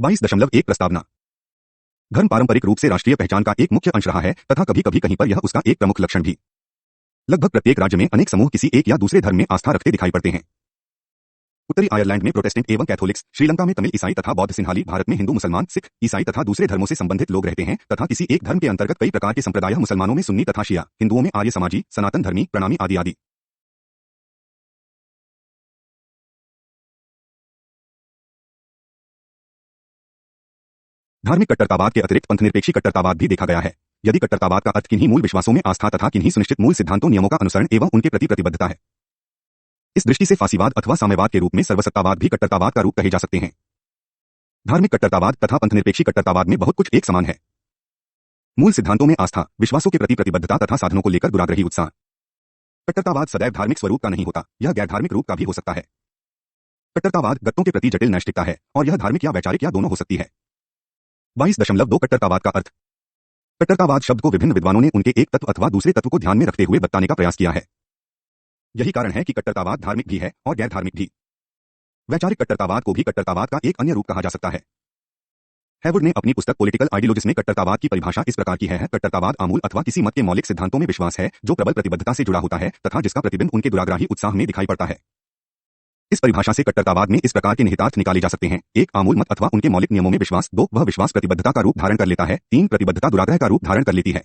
22.1 प्रस्तावना। धर्म पारंपरिक रूप से राष्ट्रीय पहचान का एक मुख्य अंश रहा है तथा कभी कभी कहीं पर यह उसका एक प्रमुख लक्षण भी। लगभग प्रत्येक राज्य में अनेक समूह किसी एक या दूसरे धर्म में आस्था रखते दिखाई पड़ते हैं। उत्तरी आयरलैंड में प्रोटेस्टेंट एवं कैथोलिक्स, श्रीलंका में तमिल ईसाई तथा बौद्ध, सिंहाली भारत में हिंदू, मुसलमान, सिख, ईसाई तथा दूसरे धर्मों से संबंधित लोग रहते हैं तथा किसी एक धर्म के अंतर्गत कई प्रकार के संप्रदाय, मुसलमानों में सुन्नी तथा शिया, हिंदुओं में आर्य समाजी, सनातन धर्मी, प्रणामी आदि आदि। धार्मिक कट्टरतावाद के अतिरिक्त पंथनिरपेक्षी कट्टरतावाद भी देखा गया है। यदि कट्टरतावाद का अर्थ किन्हीं मूल विश्वासों में आस्था तथा किन्हीं सुनिश्चित मूल सिद्धांतों, नियमों का अनुसरण एवं उनके प्रति प्रतिबद्धता है। इस दृष्टि से फासीवाद अथवा साम्यवाद के रूप में सर्वसत्तावाद भी कट्टरतावाद का रूप कहे जा सकते हैं। धार्मिक कट्टरतावाद तथा पंथनिरपेक्षी कट्टरतावाद में बहुत कुछ एक समान है। मूल सिद्धांतों में आस्था, विश्वासों के प्रति प्रतिबद्धता तथा साधनों को लेकर दुराग्रही उत्साह। कट्टरतावाद सदैव धार्मिक स्वरूप का नहीं होता, यह गैर धार्मिक रूप का भी हो सकता है। कट्टरतावाद गत्तों के प्रति जटिल नैष्टिकता है और यह धार्मिक या वैचारिक या दोनों हो सकती है। 22.2 कट्टरतावाद का अर्थ। कट्टरतावाद शब्द को विभिन्न विद्वानों ने उनके एक तत्व अथवा दूसरे तत्व को ध्यान में रखते हुए बताने का प्रयास किया है। यही कारण है कि कट्टरतावाद धार्मिक भी है और गैर धार्मिक भी। वैचारिक कट्टरतावाद को भी कट्टरतावाद का एक अन्य रूप कहा जा सकता है। हैवुड ने अपनी पुस्तक पॉलिटिकल आइडियोलॉजीज में कट्टरतावाद की परिभाषा इस प्रकार की है: कट्टरतावाद आमूल अथवा किसी मत के मौलिक सिद्धांतों में विश्वास है जो प्रबल प्रतिबद्धता से जुड़ा होता है तथा जिसका प्रतिबिंब उनके दुराग्राही उत्साह में दिखाई पड़ता है। इस परिभाषा से कट्टरतावाद में इस प्रकार के निहितार्थ निकाले जा सकते हैं: 1 आमूल मत अथवा उनके मौलिक नियमों में विश्वास, 2 वह विश्वास प्रतिबद्धता का रूप धारण कर लेता है, 3 प्रतिबद्धता दुराग्रह का रूप धारण कर लेती है।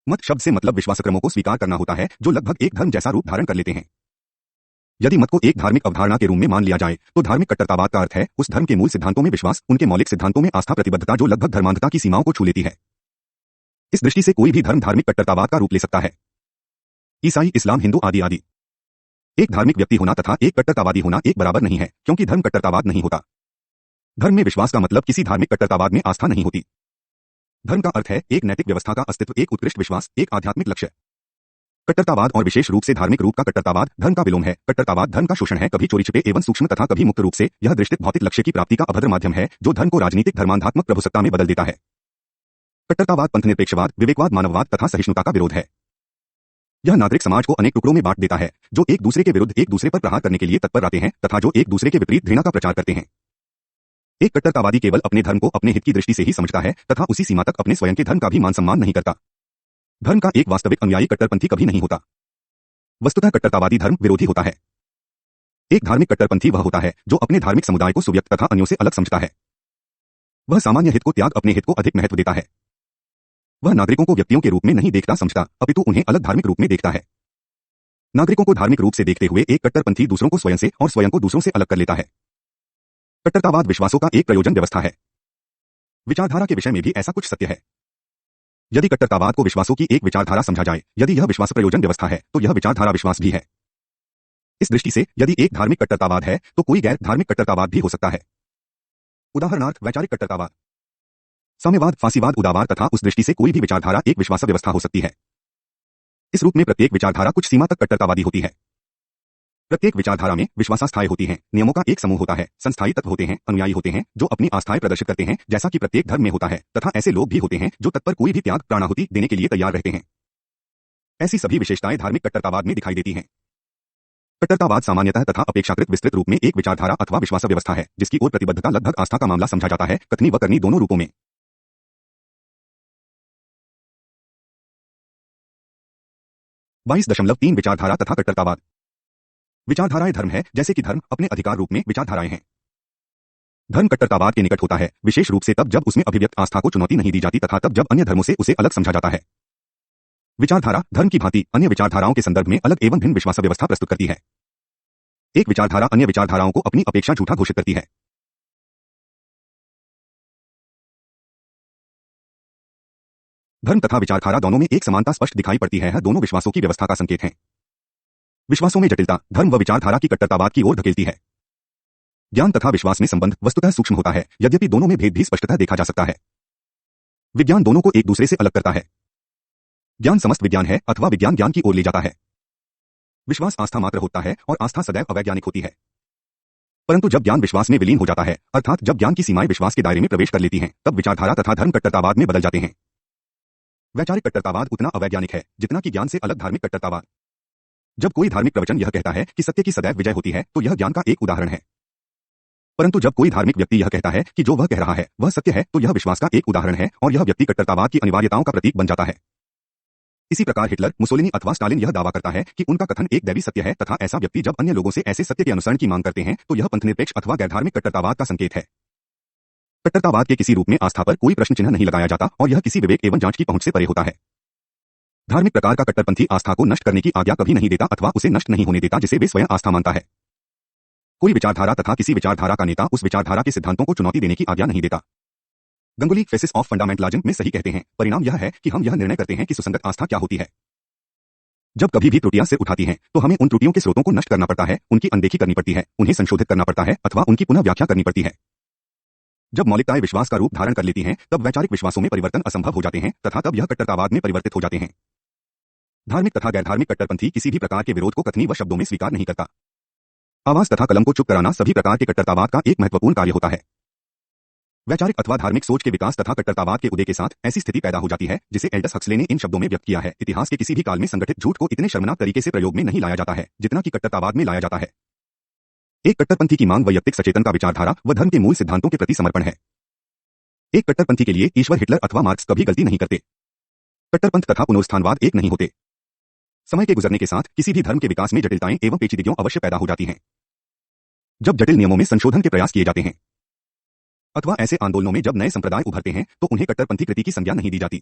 मत शब्द से मतलब विश्वासक्रमों को स्वीकार करना होता है जो लगभग एक धर्म जैसा रूप धारण कर लेते हैं। यदि मत को एक धार्मिक अवधारणा के रूप में मान लिया जाए तो धार्मिक कट्टरतावाद का अर्थ है उस धर्म के मूल सिद्धांतों में विश्वास, उनके मौलिक सिद्धांतों में आस्था, प्रतिबद्धता जो लगभग धर्मांधता की सीमाओं को छू लेती है। इस दृष्टि से कोई भी धर्म धार्मिक कट्टरतावाद का रूप ले सकता है। ईसाई, इस्लाम, हिंदू आदि आदि। एक धार्मिक व्यक्ति होना तथा एक कट्टरतावादी होना एक बराबर नहीं है, क्योंकि धर्म कट्टरतावाद नहीं होता। धर्म में विश्वास का मतलब किसी धार्मिक कट्टरतावाद में आस्था नहीं होती। धर्म का अर्थ है एक नैतिक व्यवस्था का अस्तित्व, एक उत्कृष्ट विश्वास, एक आध्यात्मिक लक्ष्य। कट्टरतावाद और विशेष रूप से धार्मिक रूप का कट्टरतावाद धर्म का विलोम है। कट्टरतावाद धर्म का शोषण है, कभी चोरी छिपे एवं सूक्ष्म तथा कभी मुक्त रूप से। यह दृष्टित भौतिक लक्ष्य की प्राप्ति का अभद्र माध्यम है जो धर्म को राजनीतिक धर्मांधात्मक प्रभुसत्ता में बदल देता है। कट्टरतावाद पंथनिरपेक्षवाद, विवेकवाद, मानववाद तथा सहिष्णुता का विरोध है। यह नागरिक समाज को अनेक टुकड़ों में बांट देता है जो एक दूसरे के विरुद्ध एक दूसरे पर प्रहार करने के लिए तत्पर रहते हैं तथा जो एक दूसरे के विपरीत घृणा का प्रचार करते हैं। एक कट्टरतावादी केवल अपने धर्म को अपने हित की दृष्टि से ही समझता है तथा उसी सीमा तक अपने स्वयं के धर्म का भी मान सम्मान नहीं करता। धर्म का एक वास्तविक अनुयायी कट्टरपंथी कभी नहीं होता। वस्तुतः कट्टरतावादी धर्म विरोधी होता है। एक धार्मिक कट्टरपंथी वह होता है जो अपने धार्मिक समुदाय को सुव्यक्त तथा अन्यों से अलग समझता है। वह सामान्य हित को त्याग अपने हित को अधिक महत्व देता है। वह नागरिकों को व्यक्तियों के रूप में नहीं देखता समझता, अपितु उन्हें अलग धार्मिक रूप में देखता है। नागरिकों को धार्मिक रूप से देखते हुए एक कट्टरपंथी दूसरों को स्वयं से और स्वयं को दूसरों से अलग कर लेता है। कट्टरतावाद विश्वासों का एक प्रयोजन व्यवस्था है। विचारधारा के विषय में भी ऐसा कुछ सत्य है। यदि कट्टरतावाद को विश्वासों की एक विचारधारा समझा जाए, यदि यह विश्वास प्रयोजन व्यवस्था है तो यह विचारधारा विश्वास भी है। इस दृष्टि से यदि एक धार्मिक कट्टरतावाद है तो कोई गैर धार्मिक कट्टरतावाद भी हो सकता है। उदाहरणार्थ वैचारिक कट्टरतावाद, साम्यवाद, फासीवाद, उदारवाद तथा उस दृष्टि से कोई भी विचारधारा एक विश्वास व्यवस्था हो सकती है। इस रूप में प्रत्येक विचारधारा कुछ सीमा तक कट्टरतावादी होती है। प्रत्येक विचारधारा में विश्वासास्थाएं होती हैं, नियमों का एक समूह होता है, संस्थायी तत्व होते हैं, अनुयायी होते हैं जो अपनी आस्थाएं प्रदर्शित करते हैं जैसा कि प्रत्येक धर्म में होता है, तथा ऐसे लोग भी होते हैं जो तत्पर कोई भी त्याग, प्राणाहुति देने के लिए तैयार रहते हैं। ऐसी सभी विशेषताएं धार्मिक कट्टरतावाद में दिखाई देती हैं। कट्टरतावाद सामान्यतः तथा अपेक्षाकृत विस्तृत रूप में एक विचारधारा अथवा विश्वास व्यवस्था है जिसकी ओर प्रतिबद्धता लगभग आस्था का मामला समझा जाता है, कथनी व करनी दोनों रूपों में। बाईस दशमलव तीन विचारधारा तथा कट्टरतावाद। विचारधाराएं धर्म है, जैसे कि धर्म अपने अधिकार रूप में विचारधाराएं हैं। धर्म कट्टरतावाद के निकट होता है, विशेष रूप से तब जब उसमें अभिव्यक्त आस्था को चुनौती नहीं दी जाती तथा तब जब अन्य धर्मों से उसे अलग समझा जाता है। विचारधारा धर्म की भांति अन्य विचारधाराओं के संदर्भ में अलग एवं भिन्न विश्वास व्यवस्था प्रस्तुत करती है। एक विचारधारा अन्य विचारधाराओं को अपनी अपेक्षा झूठा घोषित करती है। धर्म तथा विचारधारा दोनों में एक समानता स्पष्ट दिखाई पड़ती है, दोनों विश्वासों की व्यवस्था का संकेत हैं। विश्वासों में जटिलता धर्म व विचारधारा की कट्टरतावाद की ओर धकेलती है। ज्ञान तथा विश्वास में संबंध वस्तुतः सूक्ष्म होता है, यद्यपि दोनों में भेद भी स्पष्टतः देखा जा सकता है। विज्ञान दोनों को एक दूसरे से अलग करता है। ज्ञान समस्त विज्ञान है अथवा विज्ञान ज्ञान की ओर ले जाता है। विश्वास आस्था मात्र होता है और आस्था सदैव अवैज्ञानिक होती है। परंतु जब ज्ञान विश्वास में विलीन हो जाता है, अर्थात जब ज्ञान की सीमाएं विश्वास के दायरे में प्रवेश कर लेती हैं, तब विचारधारा तथा धर्म कट्टरतावाद में बदल जाते हैं। वैचारिक कट्टरतावाद उतना अवैज्ञानिक है जितना कि ज्ञान से अलग धार्मिक कट्टरतावाद। जब कोई धार्मिक प्रवचन यह कहता है कि सत्य की सदैव विजय होती है तो यह ज्ञान का एक उदाहरण है। परंतु जब कोई धार्मिक व्यक्ति यह कहता है कि जो वह कह रहा है वह सत्य है, तो यह विश्वास का एक उदाहरण है और यह व्यक्ति कट्टरतावाद की अनिवार्यताओं का प्रतीक बन जाता है। इसी प्रकार हिटलर, मुसोलिनी अथवा स्टालिन यह दावा करता है कि उनका कथन एक दैवी सत्य है, तथा ऐसा व्यक्ति जब अन्य लोगों से ऐसे सत्य के अनुसरण की मांग करते हैं तो यह पंथनिरपेक्ष अथवा गैरधार्मिक कट्टरतावाद का संकेत है। कट्टरतावाद के किसी रूप में आस्था पर कोई प्रश्न चिन्ह नहीं लगाया जाता और यह किसी विवेक एवं जांच की पहुंच से परे होता है। धार्मिक प्रकार का कट्टरपंथी आस्था को नष्ट करने की आज्ञा कभी नहीं देता अथवा उसे नष्ट नहीं होने देता जिसे वे स्वयं आस्था मानता है। कोई विचारधारा तथा किसी विचारधारा का नेता उस विचारधारा के सिद्धांतों को चुनौती देने की आज्ञा नहीं देता। गंगुली फेसिस ऑफ फंडामेंटलिज्म में सही कहते हैं, परिणाम यह है कि हम यह निर्णय करते हैं कि सुसंगत आस्था क्या होती है। जब कभी भी त्रुटियां सिर उठाती हैं तो हमें उन त्रुटियों के स्रोतों को नष्ट करना पड़ता है, उनकी अनदेखी करनी पड़ती है, उन्हें संशोधित करना पड़ता है अथवा उनकी पुनः व्याख्या करनी पड़ती है। जब मौलिकताएं विश्वास का रूप धारण कर लेती हैं तब वैचारिक विश्वासों में परिवर्तन असंभव हो जाते हैं तथा तब यह कट्टरतावाद में परिवर्तित हो जाते हैं। धार्मिक तथा गैरधार्मिक कट्टरपंथी किसी भी प्रकार के विरोध को कथनी व शब्दों में स्वीकार नहीं करता। आवाज तथा कलम को चुप कराना सभी प्रकार के कट्टरतावाद का एक महत्वपूर्ण कार्य होता है। वैचारिक अथवा धार्मिक सोच के विकास तथा कट्टरतावाद के उदय के साथ ऐसी स्थिति पैदा हो जाती है जिसे एल्डस हक्सले ने इन शब्दों में व्यक्त किया है, इतिहास के किसी भी काल में संगठित झूठ को इतने शर्मनाक तरीके से प्रयोग में नहीं लाया जाता है जितना कि कट्टरतावाद में लाया जाता है। एक कट्टरपंथी की मांग वैयक्तिक सचेतन का विचारधारा व धर्म के मूल सिद्धांतों के प्रति समर्पण है। एक कट्टरपंथी के लिए ईश्वर, हिटलर अथवा मार्क्स कभी गलती नहीं करते। कट्टरपंथ तथा पुनरुत्थानवाद एक नहीं होते। समय के गुजरने के साथ किसी भी धर्म के विकास में जटिलताएं एवं पेचीदगियां अवश्य पैदा हो जाती हैं। जब जटिल नियमों में संशोधन के प्रयास किए जाते हैं अथवा ऐसे आंदोलनों में जब नए संप्रदाय उभरते हैं तो उन्हें कट्टरपंथी कृति की संज्ञा नहीं दी जाती।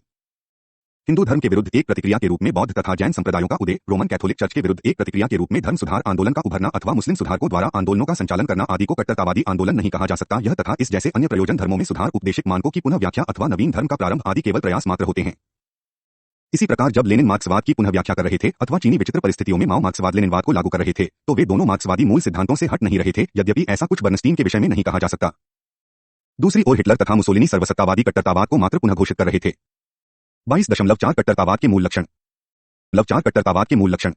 हिंदू धर्म के विरुद्ध एक प्रतिक्रिया के रूप में बौद्ध तथा जैन संप्रदायों का उदय, रोमन कैथोलिक चर्च के विरुद्ध एक प्रतिक्रिया के रूप में धर्म सुधार आंदोलन का उभरना अथवा मुस्लिम सुधारकों द्वारा आंदोलनों का संचालन करना आदि को कट्टरतावादी आंदोलन नहीं कहा जा सकता। यह तथा इस जैसे अन्य प्रयोजन धर्मों में सुधार, उपदेशिक मानकों की पुनः व्याख्या अथवा नवीन धर्म का प्रारंभ आदि केवल प्रयास मात्र होते हैं। इसी प्रकार जब लेनिन मार्क्सवाद की पुनः व्याख्या कर रहे थे अथवा चीनी विचित्र परिस्थितियों में माओ मार्क्सवाद लेनिनवाद को लागू कर रहे थे तो वे दोनों मार्क्सवादी मूल सिद्धांतों से हट नहीं रहे थे, यद्यपि ऐसा कुछ बर्नस्टीन के विषय में नहीं कहा जा सकता। दूसरी ओर हिटलर तथा मुसोलिनी सर्वसत्तावादी कट्टरतावाद को मात्र पुनः घोषित कर रहे थे। 22.4 कट्टरतावाद के मूल लक्षण। 4 कट्टरतावाद के मूल लक्षण।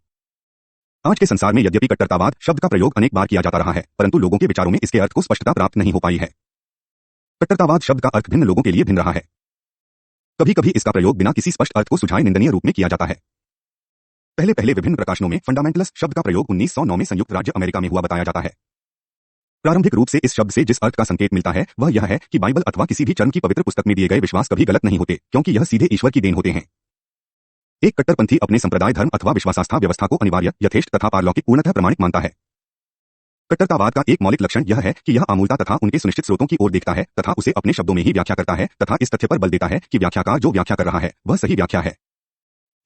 आज के संसार में यद्यपि कट्टरतावाद शब्द का प्रयोग अनेक बार किया जाता रहा है परंतु लोगों के विचारों में इसके अर्थ को स्पष्टता प्राप्त नहीं हो पाई है। कट्टरतावाद शब्द का अर्थ भिन्न लोगों के लिए भिन्न रहा है। कभी कभी इसका प्रयोग बिना किसी स्पष्ट अर्थ को सुझाए निंदनीय रूप में किया जाता है। पहले पहले विभिन्न प्रकाशनों में फंडामेंटलिस्ट शब्द का प्रयोग 1909 में संयुक्त राज्य अमेरिका में हुआ बताया जाता है। प्रारंभिक रूप से इस शब्द से जिस अर्थ का संकेत मिलता है वह यह है कि बाइबल अथवा किसी भी चर्म की पवित्र पुस्तक में दिए गए विश्वास कभी गलत नहीं होते, क्योंकि यह सीधे ईश्वर की देन होते हैं। एक कट्टरपंथी अपने संप्रदाय, धर्म अथवा विश्वासास्था व्यवस्था को अनिवार्य, यथेष्ट तथा पारलौकिक पूर्णतः प्रमाणिक मानता है। कट्टरतावाद का एक मौलिक लक्षण यह है कि यह आमूलता तथा उनके सुनिश्चित स्रोतों की ओर देखता है तथा उसे अपने शब्दों में ही व्याख्या करता है तथा इस तथ्य पर बल देता है कि व्याख्याकार जो व्याख्या कर रहा है वह सही व्याख्या है।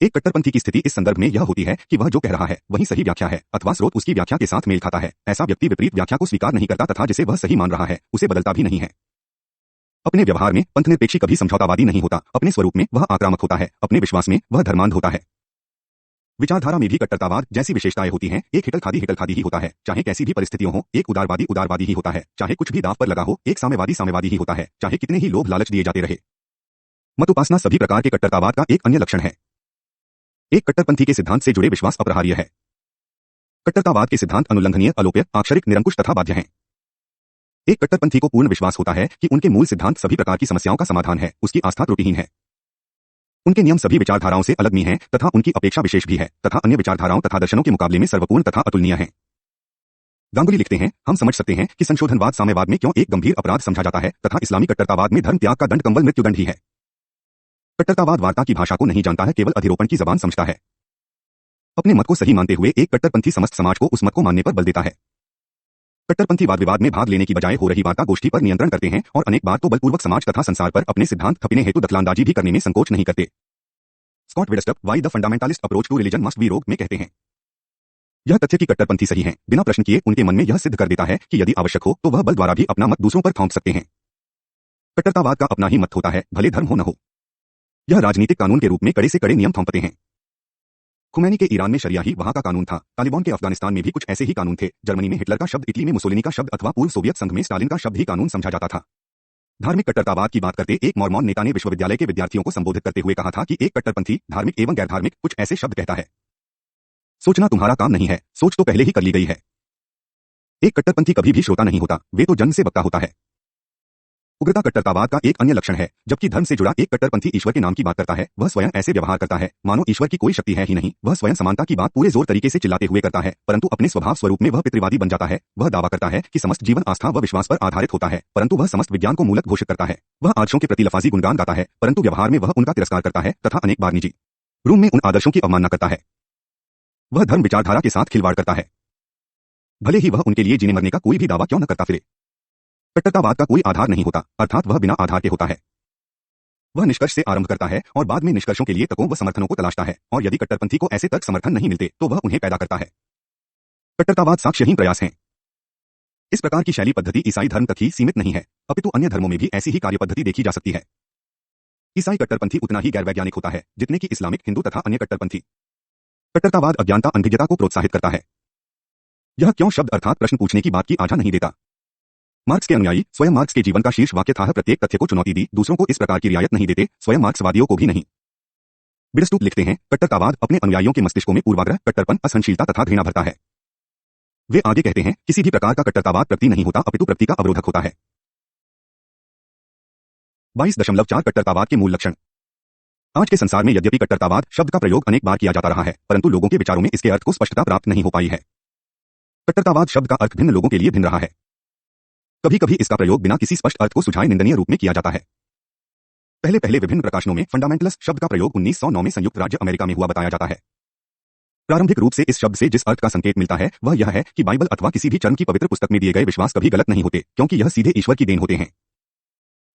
एक कट्टरपंथी की स्थिति इस संदर्भ में यह होती है कि वह जो कह रहा है वही सही व्याख्या है अथवा स्रोत उसकी व्याख्या के साथ मेल खाता है। ऐसा व्यक्ति विपरीत व्याख्या को स्वीकार नहीं करता तथा जिसे वह सही मान रहा है उसे बदलता भी नहीं है। अपने व्यवहार में पंथनिरपेक्षी कभी समझौतावादी नहीं होता। अपने स्वरूप में वह आक्रामक होता है, अपने विश्वास में वह धर्मांध होता है। विचारधारा में भी कट्टरतावाद जैसी विशेषताएं होती हैं। एक हिटल खादी ही होता है, चाहे कैसी भी परिस्थितियों हो। एक उदारवादी ही होता है, चाहे कुछ भी दांव पर लगा हो। एक साम्यवादी ही होता है, चाहे कितने ही लोभ लालच दिए जाते रहे। मत उपासना सभी प्रकार के कट्टरतावाद का एक अन्य लक्षण है। एक कट्टरपंथी के सिद्धांत से जुड़े विश्वास अपरिहार्य है। कट्टरतावाद के सिद्धांत अनुल्लंघनीय, अलोप्य, आक्षरिक, निरंकुश तथा बाध्य हैं। एक कट्टरपंथी को पूर्ण विश्वास होता है कि उनके मूल सिद्धांत सभी प्रकार की समस्याओं का समाधान है, उसकी आस्था त्रुटिहीन है। उनके नियम सभी विचारधाराओं से अलग हैं तथा उनकी अपेक्षा विशेष भी है तथा अन्य विचारधाराओं तथा दर्शनों के मुकाबले में सर्वपूर्ण तथा अतुलनीय है। गांगुली लिखते हैं, हम समझ सकते हैं कि संशोधनवाद साम्यवाद में क्यों एक गंभीर अपराध समझा जाता है तथा इस्लामी कट्टरतावाद में धर्म त्याग का दंड कंबल मृत्युदंड ही है। कट्टरतावाद वार्ता की भाषा को नहीं जानता है, केवल अधिरोपण की जबान समझता है। अपने मत को सही मानते हुए एक कट्टरपंथी समस्त समाज को उस मत को मानने पर बल देता है। कट्टरपंथी वाद विवाद में भाग लेने की बजाय हो रही वार्ता गोष्ठी पर नियंत्रण करते हैं और अनेक बार तो बलपूर्वक समाज तथा संसार पर अपने सिद्धांत थपने हेतु दखलांदाजी भी करने में संकोच नहीं करते। स्कॉट विडस्टप why the fundamentalist approach to religion must be wrong में कहते हैं, यह तथ्य कि कट्टरपंथी सही हैं, बिना प्रश्न किए उनके मन में यह सिद्ध कर देता है कि यदि आवश्यक हो तो वह बल द्वारा भी अपना मत दूसरों पर थोप सकते हैं। कट्टरतावाद का अपना ही मत होता है, भले धर्म हो न हो। यह राजनीतिक कानून के रूप में कड़े से कड़े नियम थोपते हैं। खुमैनी के ईरान में शरिया ही वहां का कानून था। तालिबान के अफगानिस्तान में भी कुछ ऐसे ही कानून थे। जर्मनी में हिटलर का शब्द, इटली में मुसोलिनी का शब्द अथवा पूर्व सोवियत संघ में स्टालिन का शब्द ही कानून समझा जाता था। धार्मिक कट्टरतावाद की बात करते एक मॉर्मॉन नेता ने विश्वविद्यालय के विद्यार्थियों को संबोधित करते हुए कहा था कि एक कट्टरपंथी धार्मिक एवं गैरधार्मिक कुछ ऐसे शब्द कहता है, सोचना तुम्हारा काम नहीं है, सोच तो पहले ही कर ली गई है। एक कट्टरपंथी कभी भी श्रोता नहीं होता, वे तो जन्म से वक्ता होता है। उग्रता कट्टरतावाद का एक अन्य लक्षण है। जबकि धर्म से जुड़ा एक कट्टरपंथी ईश्वर के नाम की बात करता है, वह स्वयं ऐसे व्यवहार करता है मानो ईश्वर की कोई शक्ति है ही नहीं। वह स्वयं समानता की बात पूरे जोर तरीके से चिल्लाते हुए करता है, परंतु अपने स्वभाव स्वरूप में वह पितृवादी बन जाता है। वह दावा करता है कि समस्त जीवन आस्था व विश्वास पर आधारित होता है, परंतु वह समस्त विज्ञान को मूलक घोषित करता है। वह आदर्शों के प्रति लफाजी गुणगान गाता है, परंतु व्यवहार में वह उनका तिरस्कार करता है तथा अनेक बार निजी रूम में उन आदर्शों की अवमानना करता है। वह धर्म विचारधारा के साथ खिलवाड़ करता है, भले ही वह उनके लिए जीने मरने का कोई भी दावा क्यों न करता फिरे। कट्टरतावाद का कोई आधार नहीं होता, अर्थात वह बिना आधार के होता है। वह निष्कर्ष से आरंभ करता है और बाद में निष्कर्षों के लिए तर्कों व समर्थनों को तलाशता है, और यदि कट्टरपंथी को ऐसे तर्क समर्थन नहीं मिलते तो वह उन्हें पैदा करता है। कट्टरतावाद साक्ष्यहीन प्रयास है। इस प्रकार की शैली पद्धति ईसाई धर्म तक ही सीमित नहीं है, अपितु अन्य धर्मों में भी ऐसी ही कार्य पद्धति देखी जा सकती है। ईसाई कट्टरपंथी उतना ही गैरवैज्ञानिक होता है जितने कि इस्लामिक, हिंदू तथा अन्य कट्टरपंथी। कट्टरतावाद अज्ञानता, अनभिज्ञता को प्रोत्साहित करता है। यह क्यों शब्द अर्थात प्रश्न पूछने की बात की आजा नहीं देता। मार्क्स के अनुयायी स्वयं मार्क्स के जीवन का शीर्ष वाक्य था, प्रत्येक तथ्य को चुनौती दी, दूसरों को इस प्रकार की रियायत नहीं देते, स्वयं मार्क्सवादियों को भी नहीं। बिडस्टूप लिखते हैं, कट्टरतावाद अपने अनुयायियों के मस्तिष्कों में पूर्वाग्रह, कट्टरपन, असहनशीलता तथा घृणा भरता है। वे आगे कहते हैं, किसी भी प्रकार का कट्टरतावाद प्रगति नहीं होता अपितु प्रगति का अवरोधक होता है। 22.4 कट्टरतावाद के मूल लक्षण। आज के संसार में यद्यपि कट्टरतावाद शब्द का प्रयोग अनेक बार किया जाता रहा है, परंतु लोगों के विचारों में इसके अर्थ को स्पष्टता प्राप्त नहीं हो पाई है। कट्टरतावाद शब्द का अर्थ भिन्न लोगों के लिए भिन्न रहा है। कभी कभी इसका प्रयोग बिना किसी स्पष्ट अर्थ को सुझाए निंदनीय रूप में किया जाता है। पहले विभिन्न प्रकाशनों में फंडामेंटलिस्ट शब्द का प्रयोग 1909 में संयुक्त राज्य अमेरिका में हुआ बताया जाता है। प्रारंभिक रूप से इस शब्द से जिस अर्थ का संकेत मिलता है वह यह है कि बाइबल अथवा किसी भी चर्म की पवित्र पुस्तक में दिए गए विश्वास कभी गलत नहीं होते, क्योंकि यह सीधे ईश्वर की देन होते हैं।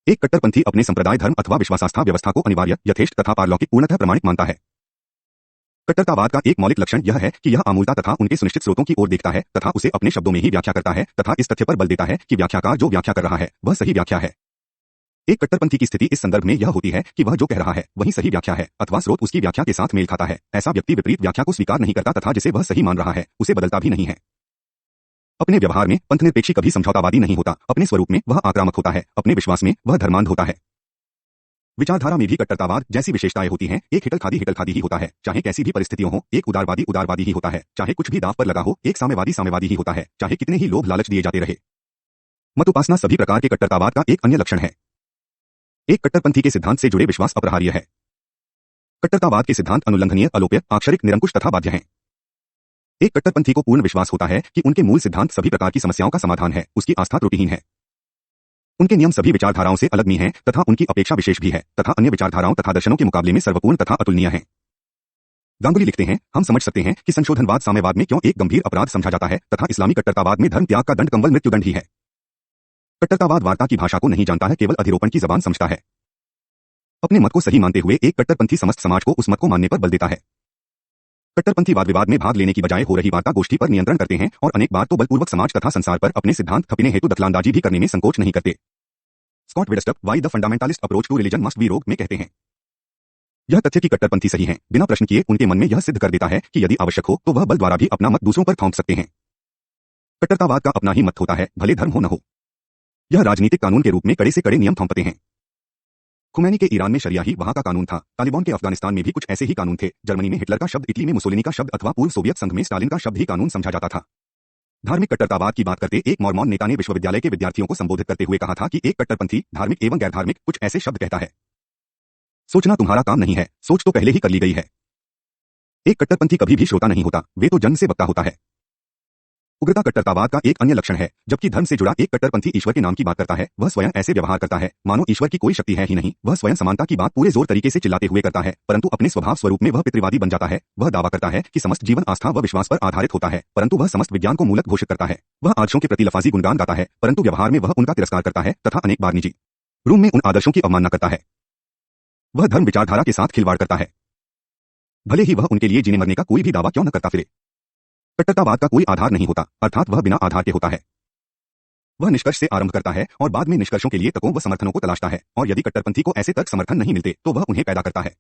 एक कट्टरपंथी अपने संप्रदाय, धर्म अथवा विश्वासास्था व्यवस्था को अनिवार्य, यथेष्ट तथा पारलौकिक पूर्णतः प्रमाणिक मानता है। कट्टरतावाद का एक मौलिक लक्षण यह है कि यह आमूलता तथा उनके सुनिश्चित स्रोतों की ओर देखता है तथा उसे अपने शब्दों में ही व्याख्या करता है तथा इस तथ्य पर बल देता है कि व्याख्याकार जो व्याख्या कर रहा है वह सही व्याख्या है। एक कट्टरपंथी की स्थिति इस संदर्भ में यह होती है कि वह जो कह रहा है वही सही व्याख्या है अथवा स्रोत उसकी व्याख्या के साथ मेल खाता है। ऐसा व्यक्ति विपरीत व्याख्या को स्वीकार नहीं करता तथा जिसे वह सही मान रहा है उसे बदलता भी नहीं है। अपने व्यवहार में पंथनिरपेक्षी कभी समझौतावादी नहीं होता, अपने स्वरूप में वह आक्रामक होता है, अपने विश्वास में वह धर्मांध होता है। विचारधारा में भी कट्टरतावाद जैसी विशेषताएं होती हैं, एक हिटलखादी ही होता है, चाहे कैसी भी परिस्थितियों हो, एक उदारवादी ही होता है, चाहे कुछ भी दांव पर लगा हो, एक साम्यवादी ही होता है, चाहे कितने ही लोभ लालच दिए जाते रहे। मत उपासना सभी प्रकार के कट्टरतावाद का एक अन्य लक्षण है। एक कट्टरपंथी के सिद्धांत से जुड़े विश्वास अपरिहार्य है। कट्टरतावाद के सिद्धांत अनुल्लंघनीय, अलोप्य, आक्षरिक, निरंकुश तथा बाध्य हैं। एक कट्टरपंथी को पूर्ण विश्वास होता है कि उनके मूल सिद्धांत सभी प्रकार की समस्याओं का समाधान है, उसकी आस्था त्रुटिहीन है। उनके नियम सभी विचारधाराओं से अलग हैं तथा उनकी अपेक्षा विशेष भी है तथा अन्य विचारधाराओं तथा दर्शनों के मुकाबले में सर्वपूर्ण तथा अतुलनीय है। गांगुली लिखते हैं, हम समझ सकते हैं कि संशोधनवाद साम्यवाद में क्यों एक गंभीर अपराध समझा जाता है तथा इस्लामी कट्टरतावाद में धर्म त्याग का दंड कंवल मृत्युदंड ही है। कट्टरतावाद वार्ता की भाषा को नहीं जानता है, केवल अधिरोपण की जबान समझता है। अपने मत को सही मानते हुए एक कट्टरपंथी समस्त समाज को उस मत को मानने पर बल देता है। कट्टरपंथी वाद विवाद में भाग लेने की बजाय हो रही वार्ता गोष्ठी पर नियंत्रण करते हैं और अनेक बार तो बलपूर्वक समाज तथा संसार पर अपने सिद्धांत थपने हेतु दखलांदाजी भी करने में संकोच नहीं करते। स्कॉट विडस्टप why the fundamentalist approach to religion must be wrong में कहते हैं, यह तथ्य कि कट्टरपंथी सही हैं, बिना प्रश्न किए उनके मन में यह सिद्ध कर देता है कि यदि आवश्यक हो तो वह बल द्वारा भी अपना मत दूसरों पर थोप सकते हैं। कट्टरतावाद का अपना ही मत होता है, भले धर्म हो न हो। यह राजनीतिक कानून के रूप में कड़े से कड़े नियम थोपते हैं। खुमैनी के ईरान में शरिया ही वहां का कानून था, तालिबान के अफगानिस्तान में भी कुछ ऐसे ही कानून थे, जर्मनी में हिटलर का शब्द, इटली में मुसोलिनी का शब्द अथवा पूर्व सोवियत संघ में स्टालिन का शब्द ही कानून समझा जाता था। धार्मिक कट्टरतावाद की बात करते एक मॉर्मॉन नेता ने विश्वविद्यालय के विद्यार्थियों को संबोधित करते हुए कहा था कि एक कट्टरपंथी धार्मिक एवं गैर धार्मिक कुछ ऐसे शब्द कहता है, सोचना तुम्हारा काम नहीं है, सोच तो पहले ही कर ली गई है। एक कट्टरपंथी कभी भी श्रोता नहीं होता, वे तो जन्म से वक्ता होता है। उग्रता कट्टरतावाद का एक अन्य लक्षण है। जबकि धर्म से जुड़ा एक कट्टरपंथी ईश्वर के नाम की बात करता है, वह स्वयं ऐसे व्यवहार करता है मानो ईश्वर की कोई शक्ति है ही नहीं। वह स्वयं समानता की बात पूरे जोर तरीके से चिल्लाते हुए करता है, परंतु अपने स्वभाव स्वरूप में वह पितृवादी बन जाता है। वह दावा करता है कि समस्त जीवन आस्था व विश्वास पर आधारित होता है, परंतु वह समस्त विज्ञान को मूलक घोषित करता है। वह आदर्शों के प्रति लफाजी गुणगान गाता है, परंतु व्यवहार में वह उनका तिरस्कार करता है तथा अनेक बार निजी रूम में उन आदर्शों की अवमानना करता है। वह धर्म विचारधारा के साथ खिलवाड़ करता है, भले ही वह उनके लिए जीने मरने का कोई भी दावा क्यों न करता फिरे। कट्टरतावाद का कोई आधार नहीं होता, अर्थात वह बिना आधार के होता है। वह निष्कर्ष से आरंभ करता है और बाद में निष्कर्षों के लिए तर्कों व समर्थनों को तलाशता है, और यदि कट्टरपंथी को ऐसे तर्क समर्थन नहीं मिलते तो वह उन्हें पैदा करता है।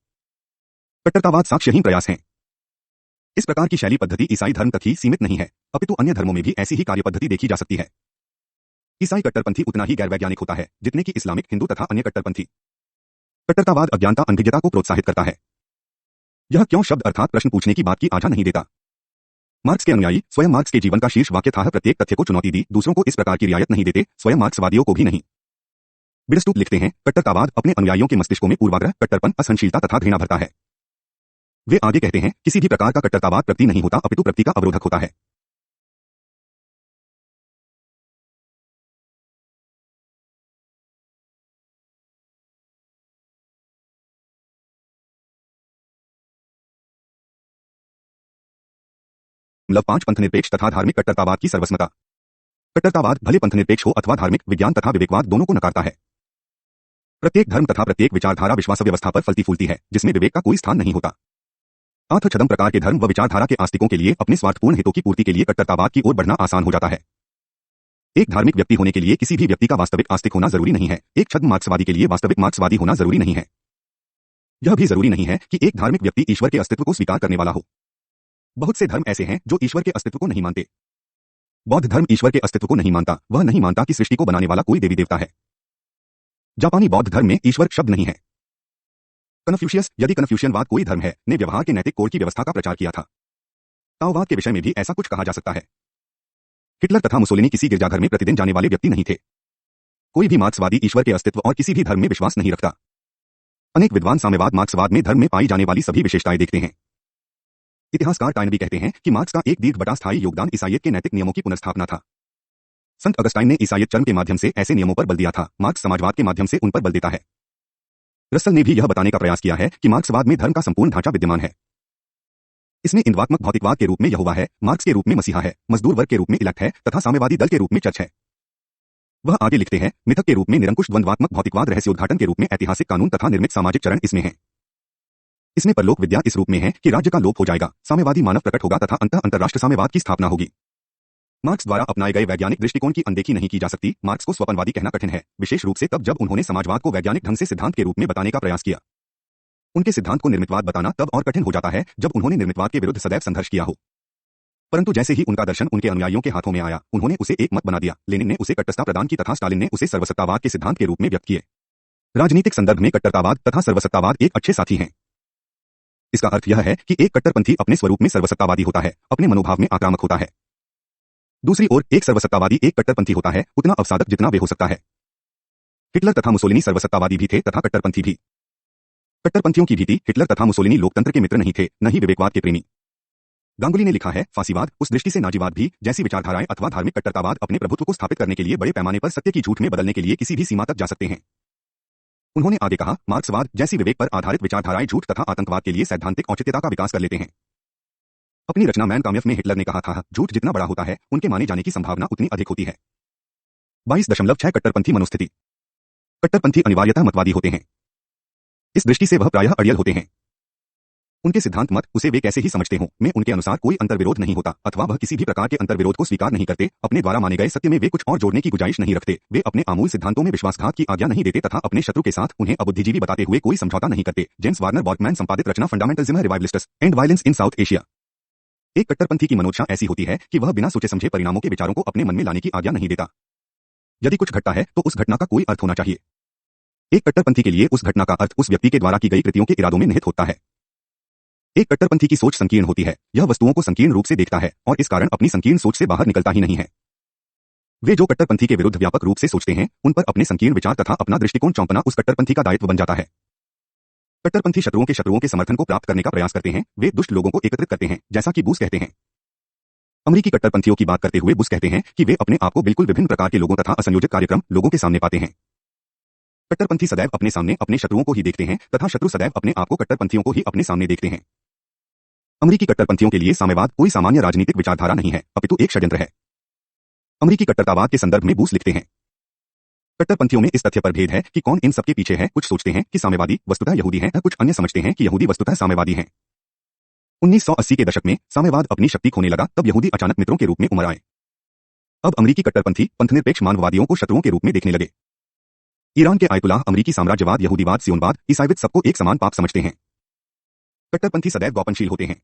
कट्टरतावाद साक्ष्यहीन प्रयास है। इस प्रकार की शैली पद्धति ईसाई धर्म तक ही सीमित नहीं है, अपितु अन्य धर्मों में भी ऐसी ही कार्य पद्धति देखी जा सकती है। ईसाई कट्टरपंथी उतना ही गैरवैज्ञानिक होता है जितने कि इस्लामिक, हिंदू तथा अन्य कट्टरपंथी। कट्टरतावाद अज्ञानता, अनभिज्ञता को प्रोत्साहित करता है। यह क्यों शब्द अर्थात प्रश्न पूछने की बात की आजा नहीं देता। मार्क्स के अनुयायी स्वयं मार्क्स के जीवन का शीर्ष वाक्य था, प्रत्येक तथ्य को चुनौती दी, दूसरों को इस प्रकार की रियायत नहीं देते, स्वयं मार्क्सवादियों को भी नहीं। बिडस्टूप लिखते हैं, कट्टरतावाद अपने अनुयायियों के मस्तिष्कों में पूर्वाग्रह, कट्टरपन, असहनशीलता तथा घृणा भरता है। वे आगे कहते हैं, किसी भी प्रकार का कट्टरतावाद प्रगति नहीं होता अपितु प्रगति का अवरोधक होता है। मतलब 5 पंथनिरपेक्ष तथा धार्मिक कट्टरतावाद की सर्वस्मता। कट्टरतावाद भले पंथनिरपेक्ष हो अथवा धार्मिक, विज्ञान तथा विवेकवाद दोनों को नकारता है। प्रत्येक धर्म तथा प्रत्येक विचारधारा विश्वास व्यवस्था पर फलती फूलती है, जिसमें विवेक का कोई स्थान नहीं होता। अथ छदम प्रकार के धर्म व विचारधारा के आस्तिकों के लिए अपने स्वार्थपूर्ण हितों की पूर्ति के लिए कट्टरतावाद की ओर बढ़ना आसान हो जाता है। एक धार्मिक व्यक्ति होने के लिए किसी भी व्यक्ति का वास्तविक आस्तिक होना जरूरी नहीं है। एक छद्म मार्क्सवादी के लिए वास्तविक मार्क्सवादी होना जरूरी नहीं है। यह भी जरूरी नहीं है कि एक धार्मिक व्यक्ति ईश्वर के अस्तित्व को स्वीकार करने वाला हो। बहुत से धर्म ऐसे हैं जो ईश्वर के अस्तित्व को नहीं मानते। बौद्ध धर्म ईश्वर के अस्तित्व को नहीं मानता। वह नहीं मानता कि सृष्टि को बनाने वाला कोई देवी देवता है। जापानी बौद्ध धर्म में ईश्वर शब्द नहीं है। कन्फ्यूशियस, यदि कन्फ्यूशियनवाद कोई धर्म है, ने व्यवहार के नैतिक कोड की व्यवस्था का प्रचार किया था। ताओवाद के विषय में भी ऐसा कुछ कहा जा सकता है। हिटलर तथा मुसोलिनी किसी गिरजाघर में प्रतिदिन जाने वाले व्यक्ति नहीं थे। कोई भी मार्क्सवादी ईश्वर के अस्तित्व और किसी भी धर्म में विश्वास नहीं रखता। अनेक विद्वान साम्यवाद मार्क्सवाद में धर्म में पाई जाने वाली सभी विशेषताएं देखते हैं। इतिहासकार टाइनबी कहते हैं कि मार्क्स का एक दीर्घ बटा स्थायी योगदान ईसाइयत के नैतिक नियमों की पुनर्स्थापना था। संत अगस्टाइन ने ईसाइयत चर्म के माध्यम से ऐसे नियमों पर बल दिया था। मार्क्स समाजवाद के माध्यम से उन पर बल देता है। रसल ने भी यह बताने का प्रयास किया है कि मार्क्सवाद में धर्म का संपूर्ण ढांचा विद्यमान है। इसमें इंद्वात्मक भौतिकवाद के रूप में यहोवा है, मार्क्स के रूप में मसीहा है, मजदूर वर्ग के रूप में इलेक्ट है तथा साम्यवादी दल के रूप में चर्च है। वह आगे लिखते हैं, मिथक के रूप में निरंकुश द्वंद्वात्मक भौतिकवाद, रहस्योद्घाटन के रूप में ऐतिहासिक कानून तथा निर्मित सामाजिक चरण इसमें है। इसमें परलोक विद्या इस रूप में है कि राज्य का लोप हो जाएगा, साम्यवादी मानव प्रकट होगा तथा अंतः अंतरराष्ट्र साम्यवाद की स्थापना होगी। मार्क्स द्वारा अपनाए गए वैज्ञानिक दृष्टिकोण की अनदेखी नहीं की जा सकती। मार्क्स को स्वपनवादी कहना कठिन है, विशेष रूप से तब जब उन्होंने समाजवाद को वैज्ञानिक ढंग से सिद्धांत के रूप में बताने का प्रयास किया। उनके सिद्धांत को निर्मितवाद बताना तब और कठिन हो जाता है जब उन्होंने निर्मितवाद के विरुद्ध सदैव संघर्ष किया हो। परंतु जैसे ही उनका दर्शन उनके अनुयायियों के हाथों में आया, उन्होंने उसे एक मत बना दिया। लेनिन ने उसे कट्टरता प्रदान की तथा स्टालिन ने उसे सर्वसत्तावाद के सिद्धांत के रूप में व्यक्त किए। राजनीतिक संदर्भ में कट्टरतावाद तथा सर्वसत्तावाद एक अच्छे साथी हैं। इसका अर्थ यह है कि एक कट्टरपंथी अपने स्वरूप में सर्वसत्तावादी होता है, अपने मनोभाव में आक्रामक होता है। दूसरी ओर एक सर्वसत्तावादी एक कट्टरपंथी होता है, उतना अवसादक जितना वे हो सकता है। हिटलर तथा मुसोलिनी सर्वसत्तावादी भी थे तथा कट्टरपंथी भी। कट्टरपंथियों की भीति हिटलर तथा मुसोलिनी लोकतंत्र के मित्र नहीं थे, न ही विवेकवाद के प्रेमी। गांगुली ने लिखा है, फांसीवाद, उस दृष्टि से नाजीवाद भी, जैसी विचारधाराएं अथवा धार्मिक कट्टरतावाद अपने प्रभुत्व को स्थापित करने के लिए बड़े पैमाने पर सत्य की झूठ में बदलने के लिए किसी भी सीमा तक जा सकते हैं। उन्होंने आगे कहा, मार्क्सवाद जैसी विवेक पर आधारित विचारधाराएं झूठ तथा आतंकवाद के लिए सैद्धांतिक औचित्यता का विकास कर लेते हैं। अपनी रचना मैन काम्यफ में हिटलर ने कहा था, झूठ जितना बड़ा होता है, उनके माने जाने की संभावना उतनी अधिक होती है। 22.6 कट्टरपंथी मनोस्थिति। कट्टरपंथी अनिवार्यतः मतवादी होते हैं। इस दृष्टि से वह प्रायः अड़ियल होते हैं। उनके सिद्धांत मत, उसे वे कैसे ही समझते हों, में उनके अनुसार कोई अंतर्विरोध नहीं होता अथवा वह किसी भी प्रकार के अंतर्विरोध को स्वीकार नहीं करते। अपने द्वारा माने गए सत्य में वे कुछ और जोड़ने की गुंजाइश नहीं रखते। वे अपने आमूल सिद्धांतों में विश्वासघात की आज्ञा नहीं देते तथा अपने शत्रु के साथ उन्हें अबुद्धिजीवी बताते हुए कोई समझौता नहीं करते। जेम्स वार्नर बॉर्कमैन संपादित रचना fundamentalism revivalists and violence in South Asia. एक कट्टरपंथी की मनोदशा ऐसी होती है कि वह बिना सोचे समझे परिणामों के विचारों को अपने मन में लाने की आज्ञा नहीं देता। यदि कुछ घटता है तो उस घटना का कोई अर्थ होना चाहिए। एक कट्टरपंथी के लिए उस घटना का अर्थ उस व्यक्ति के द्वारा की गई कृतियों के इरादों में निहित होता है। एक कट्टरपंथी की सोच संकीर्ण होती है। यह वस्तुओं को संकीर्ण रूप से देखता है और इस कारण अपनी संकीर्ण सोच से बाहर निकलता ही नहीं है। वे जो कट्टरपंथी के विरुद्ध व्यापक रूप से सोचते हैं, उन पर अपने संकीर्ण विचार तथा अपना दृष्टिकोण चौंपना उस कट्टरपंथी का दायित्व बन जाता है। कट्टरपंथी शत्रुओं के समर्थन को प्राप्त करने का प्रयास करते हैं। वे दुष्ट लोगों को एकत्रित करते हैं, जैसा कि बूस कहते हैं। अमेरिकी कट्टरपंथियों की बात करते हुए बुश कहते हैं कि वे अपने आप को बिल्कुल विभिन्न प्रकार के लोगों तथा असंयोजित कार्यक्रम लोगों के सामने पाते हैं। कट्टरपंथी सदैव अपने सामने अपने शत्रुओं को ही देखते हैं तथा शत्रु सदैव अपने आप को कट्टरपंथियों को ही अपने सामने देखते हैं। अमेरिकी कट्टरपंथियों के लिए साम्यवाद कोई सामान्य राजनीतिक विचारधारा नहीं है, अपितु एक षड्यंत्र है। अमेरिकी कट्टरतावाद के संदर्भ में बूस लिखते हैं, कट्टरपंथियों में इस तथ्य पर भेद है कि कौन इन सबके पीछे है। कुछ सोचते हैं कि साम्यवादी वस्तुतः यहूदी हैं, कुछ अन्य समझते हैं कि यहूदी वस्तुतः साम्यवादी हैं। 1980 के दशक में साम्यवाद अपनी शक्ति खोने लगा, तब यहूदी अचानक मित्रों के रूप में उमड़ आए। अब अमेरिकी कट्टरपंथी पंथनिरपेक्ष मानववादियों को शत्रुओं के रूप में देखने लगे। ईरान के आयतुल्लाह अमेरिकी साम्राज्यवाद, यहूदीवाद, सियोनवाद, ईसाईविद सबको एक समान पाप समझते हैं। कट्टरपंथी सदैव गोपनशील होते हैं।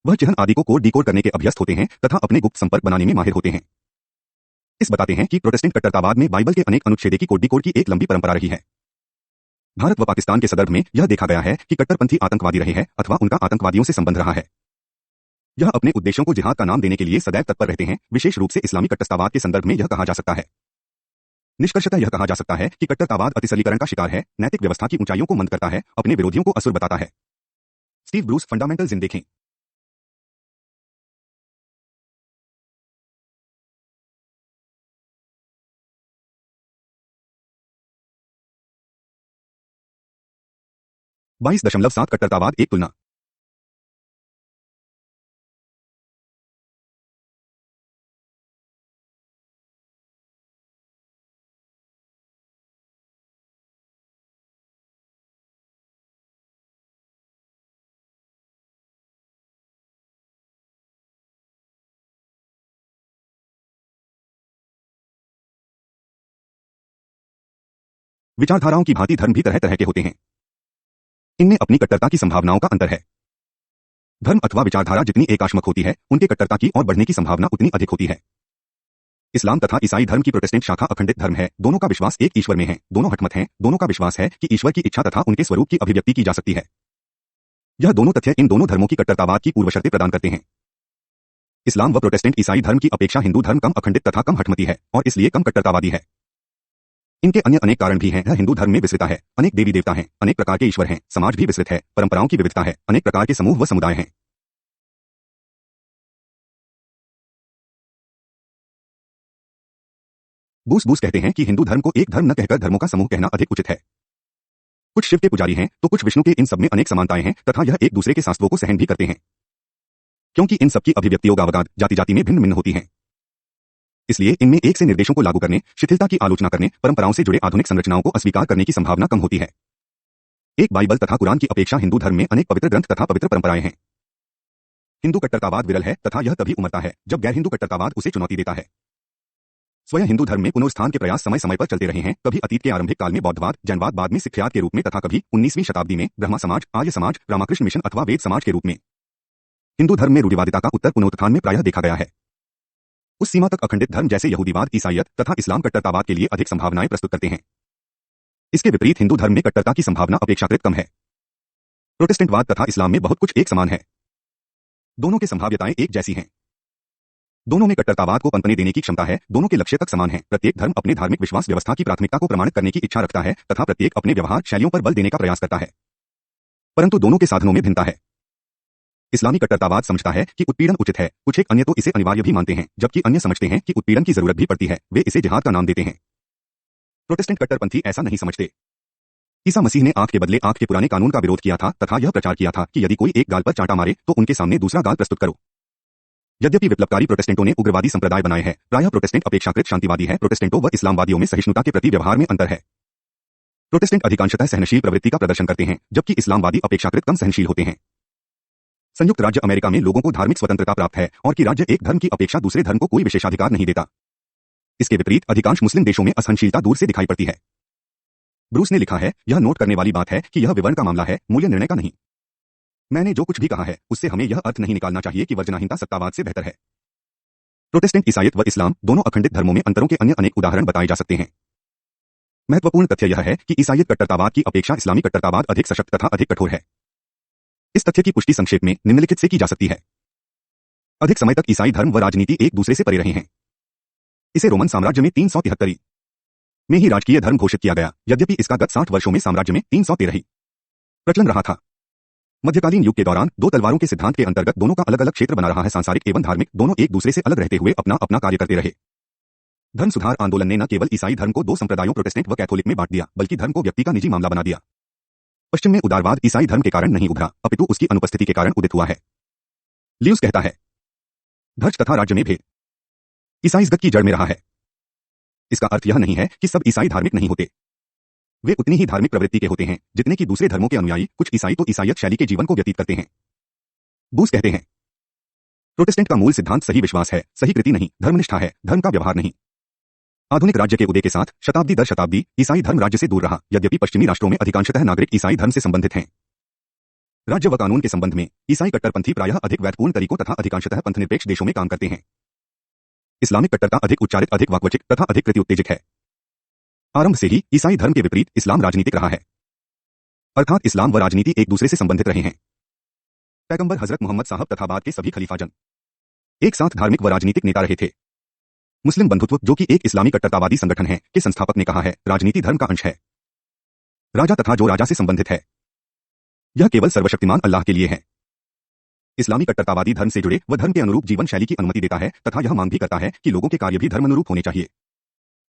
वह चिह्न आदि को कोड डिकोड करने के अभ्यस्त होते हैं तथा अपने गुप्त संपर्क बनाने में माहिर होते हैं। इस बताते हैं कि प्रोटेस्टेंट कट्टरतावाद में बाइबल के अनेक अनुच्छेदों की कोड डिकोड की एक लंबी परंपरा रही है। भारत व पाकिस्तान के संदर्भ में यह देखा गया है कि कट्टरपंथी आतंकवादी रहे हैं अथवा उनका आतंकवादियों से संबंध रहा है। यह अपने उद्देश्यों को जिहाद का नाम देने के लिए सदैव तत्पर रहते हैं। विशेष रूप से इस्लामी कट्टरतावाद के संदर्भ में यह कहा जा सकता है। निष्कर्षतः यह कहा जा सकता है कि कट्टरतावाद अतिसलीकरण का शिकार है, नैतिक व्यवस्था की ऊंचाइयों को मंद करता है, अपने विरोधियों को असुर बताता है। स्टीव ब्रूस, फंडामेंटल्स इन देखें। बाईस दशमलव सात कट्टरतावाद एक तुलना। विचारधाराओं की भांति धर्म भी तरह तरह के होते हैं। इनमें अपनी कट्टरता की संभावनाओं का अंतर है। धर्म अथवा विचारधारा जितनी एकाश्मक होती है, उनके कट्टरता की और बढ़ने की संभावना उतनी अधिक होती है। इस्लाम तथा ईसाई धर्म की प्रोटेस्टेंट शाखा अखंडित धर्म है। दोनों का विश्वास एक ईश्वर में है, दोनों हठमत हैं, दोनों का विश्वास है कि ईश्वर की इच्छा तथा उनके स्वरूप की अभिव्यक्ति की जा सकती है। यह दोनों तथ्य इन दोनों धर्मों की कट्टरतावाद की पूर्व शर्तें प्रदान करते हैं। इस्लाम व प्रोटेस्टेंट ईसाई धर्म की अपेक्षा हिंदू धर्म कम अखंडित तथा कम हठमती है और इसलिए कम कट्टरतावादी है। इनके अन्य अनेक कारण भी हैं। यह हिंदू धर्म में विस्तृता है, अनेक देवी देवता हैं, अनेक प्रकार के ईश्वर हैं, समाज भी विस्तृत है, परंपराओं की विविधता है, अनेक प्रकार के समूह व समुदाय हैं। बूस बूस कहते हैं कि हिंदू धर्म को एक धर्म न कहकर धर्मों का समूह कहना अधिक उचित है। कुछ शिव के पुजारी हैं तो कुछ विष्णु के। इन सब में अनेक समानताएं हैं तथा यह एक दूसरे के शास्त्रों को सहन भी करते हैं, क्योंकि इन सबकी अभिव्यक्तियों गावगाद जाति जाति में भिन्न भिन्न होती हैं। इसलिए इनमें एक से निर्देशों को लागू करने, शिथिलता की आलोचना करने, परंपराओं से जुड़े आधुनिक संरचनाओं को अस्वीकार करने की संभावना कम होती है। एक बाइबल तथा कुरान की अपेक्षा हिंदू धर्म में अनेक पवित्र ग्रंथ तथा पवित्र परंपराएं हैं। हिंदू कट्टरतावाद विरल है तथा यह तभी उमरता है जब गैर हिंदू कट्टरतावाद उसे चुनौती देता है। स्वयं हिंदू धर्म में पुनरुत्थान के प्रयास समय समय पर चलते रहे हैं। कभी अतीत के आरंभिक काल में बौद्धवाद, जैनवाद, बाद में सिखयात के रूप में तथा कभी 19वीं शताब्दी में ब्रह्मा समाज, आर्य समाज, रामाकृष्ण मिशन अथवा वेद समाज के रूप में। हिंदू धर्म में रूढ़िवादिता का उत्तर पुनरुत्थान में प्रायः देखा गया है। उस सीमा तक अखंडित धर्म जैसे यहूदीवाद, ईसाईयत तथा इस्लाम कट्टरतावाद के लिए अधिक संभावनाएं प्रस्तुत करते हैं। इसके विपरीत हिंदू धर्म में कट्टरता की संभावना अपेक्षाकृत कम है। प्रोटेस्टेंटवाद तथा इस्लाम में बहुत कुछ एक समान है। दोनों की संभाव्यताएं एक जैसी हैं। दोनों में कट्टरतावाद को पनपने देने की क्षमता है। दोनों के लक्ष्य तक समान है। प्रत्येक धर्म अपने धार्मिक विश्वास व्यवस्था की प्राथमिकता को प्रमाणित करने की इच्छा रखता है तथा प्रत्येक अपने व्यवहार शैलियों पर बल देने का प्रयास करता है, परंतु दोनों के साधनों में भिन्नता है। इस्लामी कट्टरतावाद समझता है कि उत्पीड़न उचित है, कुछ एक अन्य तो इसे अनिवार्य भी मानते हैं, जबकि अन्य समझते हैं कि उत्पीड़न की जरूरत भी पड़ती है, वे इसे जिहाद का नाम देते हैं। प्रोटेस्टेंट कट्टरपंथी ऐसा नहीं समझते। ईसा मसीह ने आंख के बदले आंख के पुराने कानून का विरोध किया था तथा यह प्रचार किया था कि यदि कोई एक गाल पर चांटा मारे तो उनके सामने दूसरा गाल प्रस्तुत करो। यद्यपि विप्लवकारी प्रोटेस्टेंटों ने उग्रवादी संप्रदाय बनाए हैं, प्रायः प्रोटेस्टेंट अपेक्षाकृत शांतिवादी है। प्रोटेस्टेंटों व इस्लामवादियों में सहिष्णुता के प्रति व्यवहार में अंतर है। प्रोटेस्टेंट अधिकांशतः सहनशील प्रवृत्ति का प्रदर्शन करते हैं, जबकि इस्लामवादी अपेक्षाकृत कम सहनशील होते हैं। संयुक्त राज्य अमेरिका में लोगों को धार्मिक स्वतंत्रता प्राप्त है और कि राज्य एक धर्म की अपेक्षा दूसरे धर्म को कोई विशेषाधिकार नहीं देता। इसके विपरीत अधिकांश मुस्लिम देशों में असहनशीलता दूर से दिखाई पड़ती है। ब्रूस ने लिखा है, यह नोट करने वाली बात है कि यह विवरण का मामला है, मूल्य निर्णय का नहीं। मैंने जो कुछ भी कहा है उससे हमें यह अर्थ नहीं निकालना चाहिए कि वर्जनाहीनता सत्तावाद से बेहतर है। प्रोटेस्टेंट, ईसाईयत व इस्लाम दोनों अखंडित धर्मों में अंतरों के अन्य अनेक उदाहरण बताए जा सकते हैं। महत्वपूर्ण तथ्य यह है कि ईसाईयत कट्टरतावाद की अपेक्षा इस्लामी कट्टरतावाद अधिक सशक्त तथा अधिक कठोर है। इस तथ्य की पुष्टि संक्षेप में निम्नलिखित से की जा सकती है। अधिक समय तक ईसाई धर्म व राजनीति एक दूसरे से परे रहे हैं। इसे रोमन साम्राज्य में 373 में ही राजकीय धर्म घोषित किया गया, यद्यपि इसका गत 60 वर्षों में साम्राज्य में 313 ही प्रचलन रहा था। मध्यकालीन युग के दौरान दो तलवारों के सिद्धांत के अंतर्गत दोनों का अलग अलग क्षेत्र बना रहा है। सांसारिक एवं धार्मिक दोनों एक दूसरे से अलग रहते हुए अपना अपना कार्य करते रहे। धर्म सुधार आंदोलन ने न केवल ईसाई धर्म को दो संप्रदायों प्रोटेस्टेंट व कैथोलिक में बांट दिया, बल्कि धर्म को व्यक्ति का निजी मामला बना दिया। पश्चिम में उदारवाद ईसाई धर्म के कारण नहीं उभरा, अपितु उसकी अनुपस्थिति के कारण उदित हुआ है। ल्यूस कहता है, धर्म तथा राज्य में भेद ईसाईजगत की जड़ में रहा है। इसका अर्थ यह नहीं है कि सब ईसाई धार्मिक नहीं होते। वे उतनी ही धार्मिक प्रवृत्ति के होते हैं जितने कि दूसरे धर्मों के अनुयायी। कुछ ईसाई तो ईसाईयत शैली के जीवन को व्यतीत करते हैं। बूस कहते हैं, प्रोटेस्टेंट का मूल सिद्धांत सही विश्वास है, सही कृति नहीं, धर्मनिष्ठा है, धर्म का व्यवहार नहीं। आधुनिक राज्य के उदय के साथ शताब्दी दर शताब्दी ईसाई धर्म राज्य से दूर रहा, यद्यपि पश्चिमी राष्ट्रों में अधिकांशतः नागरिक ईसाई धर्म से संबंधित हैं। राज्य व कानून के संबंध में ईसाई कट्टरपंथी प्रायः अधिक वैधपूर्ण तरीकों तथा अधिकांशतः पंथनिरपेक्ष देशों में काम करते हैं। इस्लामिक कट्टरता अधिक उच्चारित, अधिक वाक्वचिक तथा अधिक कृति उत्तेजित है। आरंभ से ही ईसाई धर्म के विपरीत इस्लाम राजनीतिक रहा है, अर्थात इस्लाम व राजनीति एक दूसरे से संबंधित रहे हैं। पैगंबर हजरत मोहम्मद साहब तथा बाद के सभी खलीफाजन एक साथ धार्मिक व राजनीतिक नेता रहे थे। मुस्लिम बंधुत्व, जो कि एक इस्लामी कट्टरतावादी संगठन है, के संस्थापक ने कहा है, राजनीति धर्म का अंश है। राजा तथा जो राजा से संबंधित है, यह केवल सर्वशक्तिमान अल्लाह के लिए है। इस्लामी कट्टरतावादी धर्म से जुड़े व धर्म के अनुरूप जीवन शैली की अनुमति देता है तथा यह मांग भी करता है कि लोगों के कार्य भी धर्म अनुरूप होने चाहिए।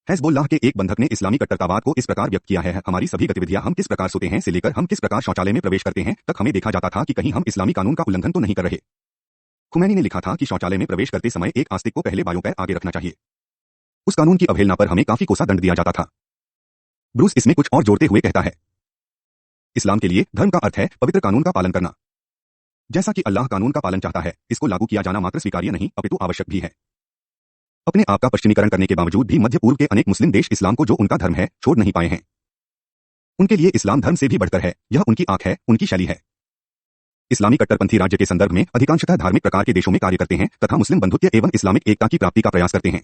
हिज़्बुल्लाह के एक बंधक ने इस्लामी कट्टरतावाद को इस प्रकार व्यक्त किया है, हमारी सभी गतिविधियां, हम किस प्रकार सोते हैं से लेकर हम किस प्रकार शौचालय में प्रवेश करते हैं तक, हमें देखा जाता था कि कहीं हम इस्लामी कानून का उल्लंघन तो नहीं कर रहे। खुमैनी ने लिखा था कि शौचालय में प्रवेश करते समय एक आस्तिक को पहले बायों पैर आगे रखना चाहिए। उस कानून की अवहेलना पर हमें काफी कोसा दंड दिया जाता था। ब्रूस इसमें कुछ और जोड़ते हुए कहता है, इस्लाम के लिए धर्म का अर्थ है पवित्र कानून का पालन करना। जैसा कि अल्लाह कानून का पालन चाहता है, इसको लागू किया जाना मात्र स्वीकार्य नहीं अपितु आवश्यक भी है। अपने आप का पश्चिमीकरण करने के बावजूद भी मध्य पूर्व के अनेक मुस्लिम देश इस्लाम को, जो उनका धर्म है, छोड़ नहीं पाए हैं। उनके लिए इस्लाम धर्म से भी बढ़कर है, यह उनकी आंख है, उनकी शैली है। इस्लामी कट्टरपंथी राज्य के संदर्भ में अधिकांशतः धार्मिक प्रकार के देशों में कार्य करते हैं तथा मुस्लिम बंधुत्व एवं इस्लामिक एकता की प्राप्ति का प्रयास करते हैं।